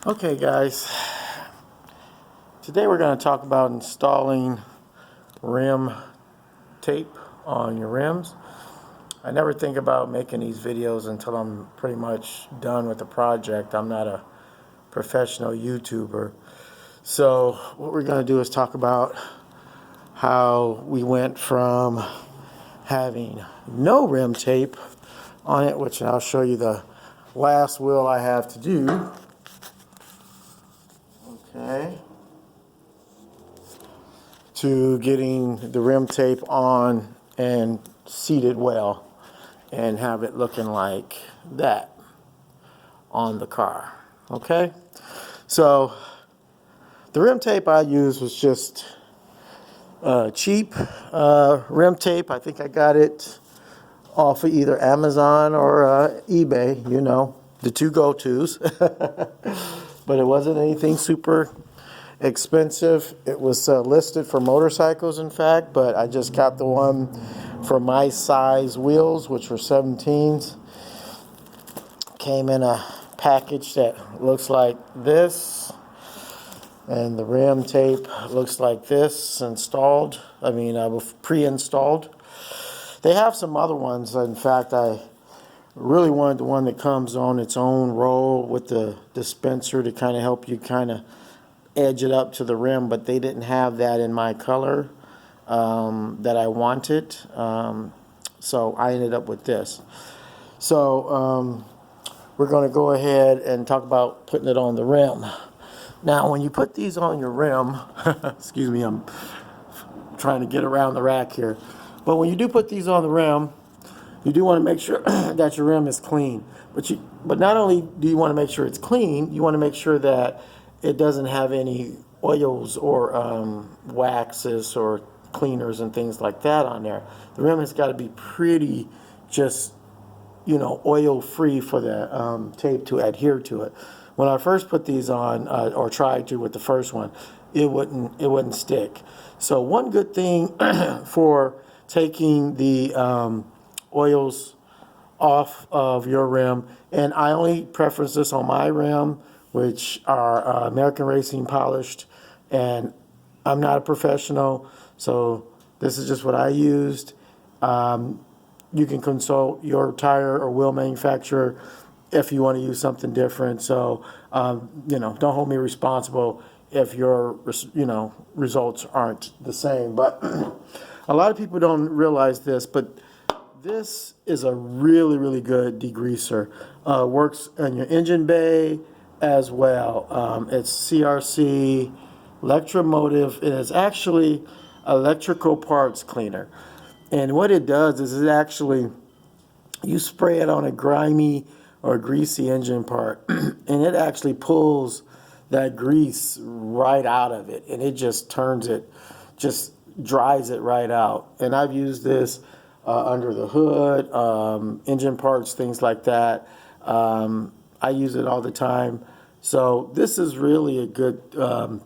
Okay guys, today we're going to talk about installing rim tape on your rims. I never think about making these videos until I'm pretty much done with the project. I'm not a professional YouTuber. So what we're going to do is talk about how we went from having no rim tape on it, which I'll show you the last wheel I have to do. Okay. To getting the rim tape on and seated well and have it looking like that on the car. Okay, so the rim tape I used was just cheap rim tape. I think I got it off of either Amazon or eBay, you know, the two go-tos. But it wasn't anything super expensive. It was listed for motorcycles, in fact, but I just got the one for my size wheels, which were 17s. Came in a package that looks like this, and the rim tape looks like this installed. Pre-installed. They have some other ones. In fact, I really wanted the one that comes on its own roll with the dispenser to kind of help you kind of edge it up to the rim, but they didn't have that in my color that I wanted. So I ended up with this. So we're going to go ahead and talk about putting it on the rim. Now, when you put these on your rim, excuse me, I'm trying to get around the rack here. But when you do put these on the rim, you do want to make sure that your rim is clean. But not only do you want to make sure it's clean, you want to make sure that it doesn't have any oils or waxes or cleaners and things like that on there. The rim has got to be pretty just, you know, oil free for the tape to adhere to it. When I first put these on, or tried to with the first one, it wouldn't stick. So one good thing for taking the oils off of your rim, and I only preference this on my rim, which are American Racing polished, and I'm not a professional, so this is just what I used. You can consult your tire or wheel manufacturer if you want to use something different. So, you know, don't hold me responsible if your, you know, results aren't the same. But a lot of people don't realize this, but this is a really, really good degreaser. Works in your engine bay as well. It's CRC, Electromotive, and it's actually electrical parts cleaner. And what it does is it actually, you spray it on a grimy or greasy engine part, and it actually pulls that grease right out of it, and it just turns it, just dries it right out. And I've used this under the hood, engine parts, things like that. I use it all the time. So this is really a good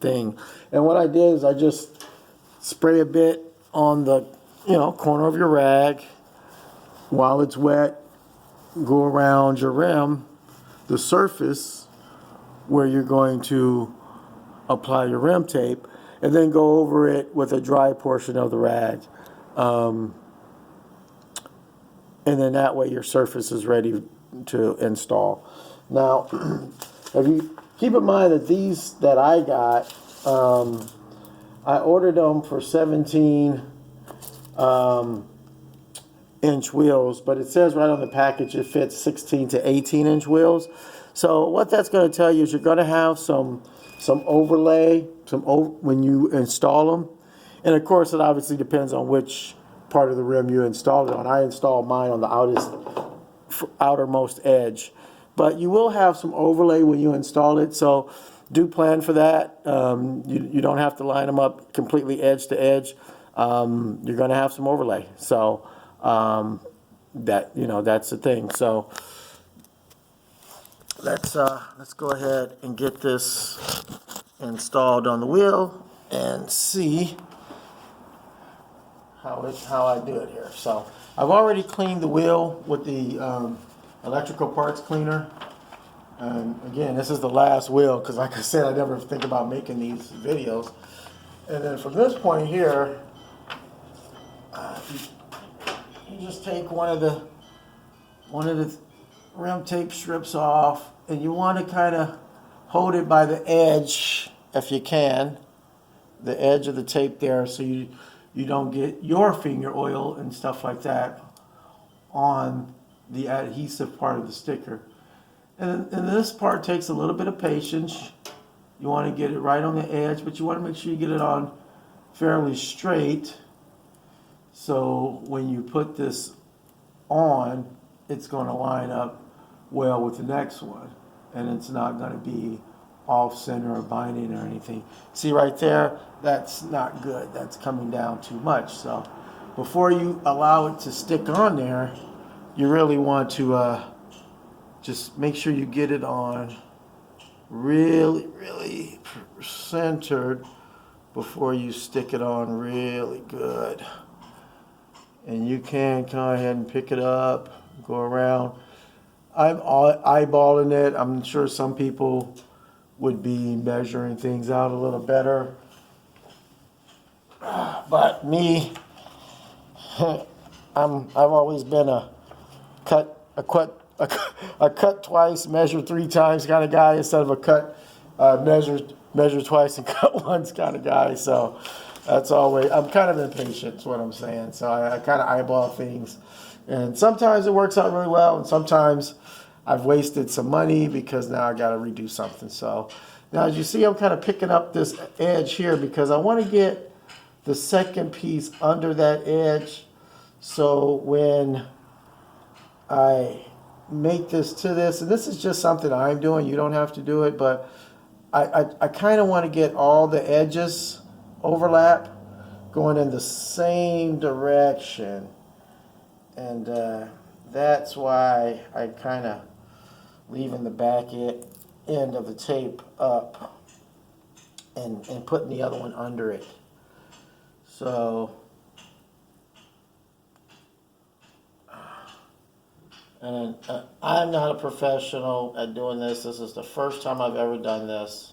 thing. And what I did is I just spray a bit on the, you know, corner of your rag while it's wet. Go around your rim, the surface where you're going to apply your rim tape, and then go over it with a dry portion of the rag. And then that way your surface is ready to install. Now, if you keep in mind that these that I got, I ordered them for 17 inch wheels, but it says right on the package it fits 16 to 18 inch wheels. So what that's going to tell you is you're going to have some overlay, when you install them. And of course, it obviously depends on which part of the rim you installed it on. I installed mine on the outermost edge, but you will have some overlay when you install it. So do plan for that. You don't have to line them up completely edge to edge. You're going to have some overlay. So that, you know, that's the thing. So let's go ahead and get this installed on the wheel and see how I do it here. So I've already cleaned the wheel with the electrical parts cleaner. And again, this is the last wheel because, like I said, I never think about making these videos. And then from this point here, you just take one of the rim tape strips off, and you want to kind of hold it by the edge if you can, the edge of the tape there, so you don't get your finger oil and stuff like that on the adhesive part of the sticker. And this part takes a little bit of patience. You want to get it right on the edge, but you want to make sure you get it on fairly straight. So when you put this on, it's going to line up well with the next one. And it's not going to be off center or binding or anything. See right there? That's not good. That's coming down too much. So before you allow it to stick on there, you really want to just make sure you get it on really, really centered before you stick it on really good. And you can go ahead and pick it up, go around. I'm eyeballing it. I'm sure some people would be measuring things out a little better. But me, I've always been a cut twice, measure 3 times kind of guy instead of a cut, measure twice and cut once kind of guy. So that's always, I'm kind of impatient is what I'm saying. So I kind of eyeball things. And sometimes it works out really well, and sometimes I've wasted some money because now I got to redo something. So now as you see, I'm kind of picking up this edge here because I want to get the second piece under that edge. So when I make this to this, and this is just something I'm doing, you don't have to do it, but I kind of want to get all the edges overlap going in the same direction. And that's why I kind of leaving the back end of the tape up and putting the other one under it. So, and I'm not a professional at doing this. This is the first time I've ever done this.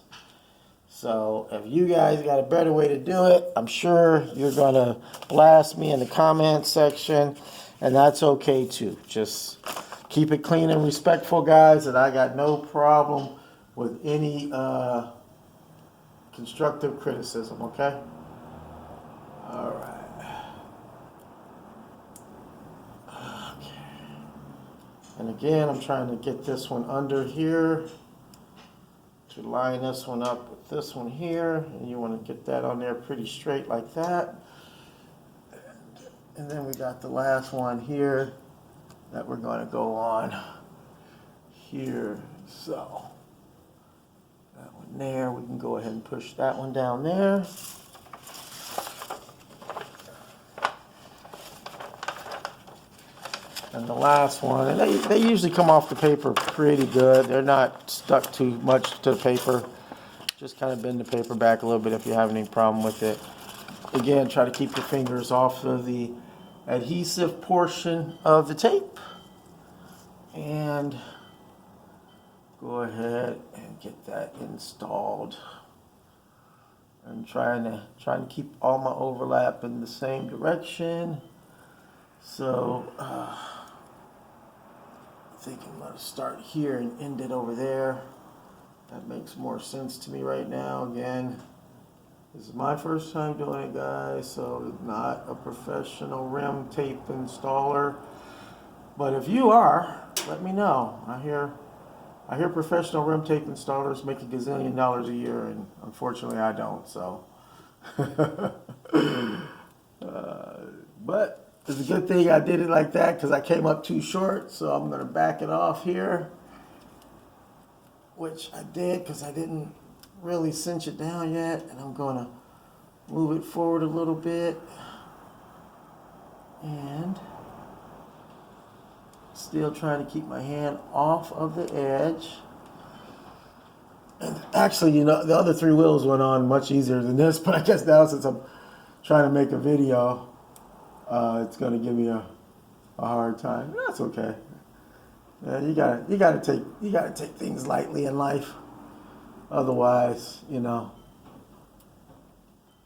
So if you guys got a better way to do it, I'm sure you're going to blast me in the comments section, and that's okay too. Just keep it clean and respectful, guys, and I got no problem with any constructive criticism, okay? All right. Okay. And again, I'm trying to get this one under here to line this one up with this one here, and you want to get that on there pretty straight like that. And then we got the last one here that we're going to go on here. So that one there, we can go ahead and push that one down there. And the last one, and they usually come off the paper pretty good. They're not stuck too much to the paper. Just kind of bend the paper back a little bit if you have any problem with it. Again, try to keep your fingers off of the adhesive portion of the tape. And go ahead and get that installed. I'm trying to keep all my overlap in the same direction. So I think I'm going to start here and end it over there. That makes more sense to me right now. Again, this is my first time doing it, guys, so not a professional rim tape installer. But if you are, let me know. I hear professional rim tape installers make $1 gazillion a year, and unfortunately I don't. So, but it's a good thing I did it like that because I came up too short. So I'm going to back it off here, which I did because I didn't really cinch it down yet, and I'm going to move it forward a little bit and still trying to keep my hand off of the edge. And actually, you know, the other 3 wheels went on much easier than this, but I guess now since I'm trying to make a video, it's going to give me a hard time. That's okay. Yeah, you gotta take things lightly in life. Otherwise, you know.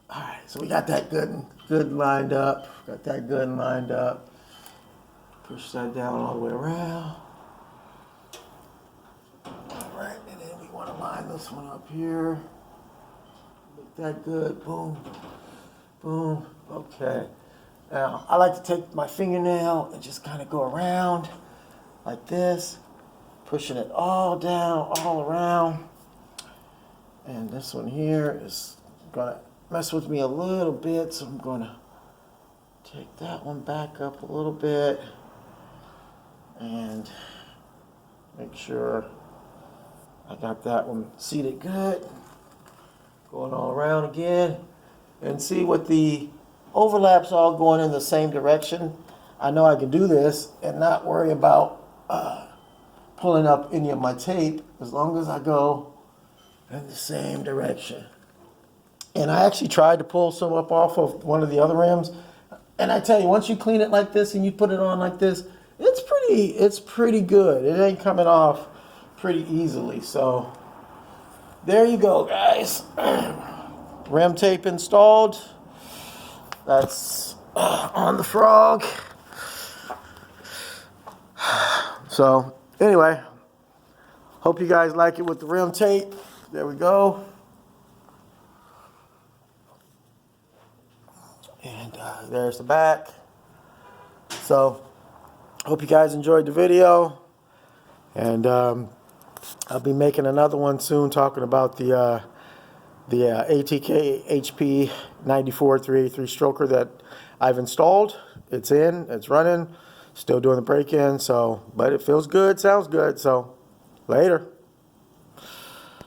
All right, so we got that good lined up. Got that good lined up. Push that down all the way around. All right, and then we want to line this one up here. Make that good. Boom, boom. Okay. Now I like to take my fingernail and just kind of go around like this, pushing it all down, all around. And this one here is gonna mess with me a little bit, so I'm gonna take that one back up a little bit and make sure I got that one seated good. Going all around again, and see what the overlaps all going in the same direction. I know I can do this and not worry about pulling up any of my tape as long as I go in the same direction. And I actually tried to pull some up off of one of the other rims. And I tell you, once you clean it like this and you put it on like this, it's pretty good. It ain't coming off pretty easily. So there you go, guys. Rim tape installed. That's on the Frog. So anyway, hope you guys like it with the rim tape. There we go. And there's the back. So hope you guys enjoyed the video. And I'll be making another one soon talking about the ATK HP 94 383 stroker that I've installed. It's in, it's running, still doing the break-in, so, but it feels good, sounds good, so later.